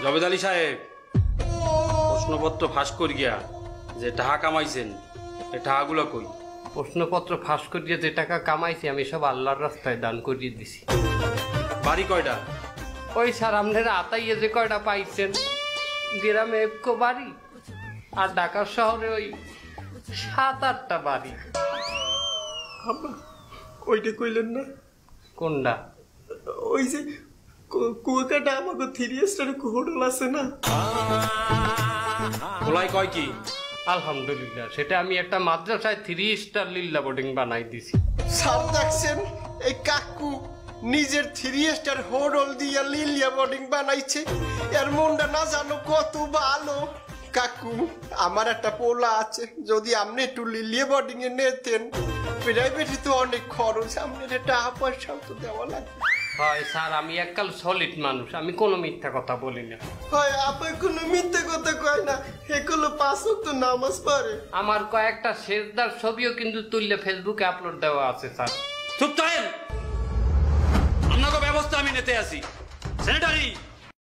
জবেদ আলী সাহেব, প্রশ্নপত্র ফাঁস করি গিয়া যে টাকা কামাইছেন, এই টাকাগুলো কই? প্রশ্নপত্র ফাঁস করিয়ে যে টাকা কামাইছি আমি সব আল্লাহর রাস্তায় দান করিয়ে দিছি। বাড়ি কয়টা? ওই স্যার আপনারা আতাইয়ে যে কয়টা পাইছেন, গ্রামে একো বাড়ি, আর ঢাকা শহরে ওই 7-8টা বাড়ি। ওইটা কইলেন না? কোনটা? ওই যে কুয়াকাটা আমাকে 3 স্টার হোটেল আছে না, খোলাই কয় কি? আলহামদুলিল্লাহ, সেটা আমি একটা মাদ্রাসায় 3 স্টার লিল্লা বোর্ডিং বানাই দিছি। সব দেখছেন এই কাকু নিজের 3 স্টার হোটেল দিয়া লিলিয়া বোর্ডিং বানাইছে। এর মনটা না জানো কত ভালো। কাকু, আমার একটা পোলা আছে, যদি আপনি একটু লিলিয়া বোর্ডিং এ নিতেন, প্রাইভেটে তো অনেক খরচ, আপনার টাকা পয়সাও তো দেওয়া লাগবে। হয় স্যার, আমি এককাল সলিড মানুষ, আমি কোনো মিথ্যা কথা বলি না। হয় আপনি কোনো মিথ্যা কথা কয় না, এগুলো 5 ওয়াক্ত নামাজ পড়ে। আমার কয়েকটা সেজদার ছবিও কিন্তু তুললে ফেসবুকে আপলোড দেওয়া আছে স্যার। চুপ থাকেন, আপনাকে ব্যবস্থা আমি নিতে আসি। সেনেটারি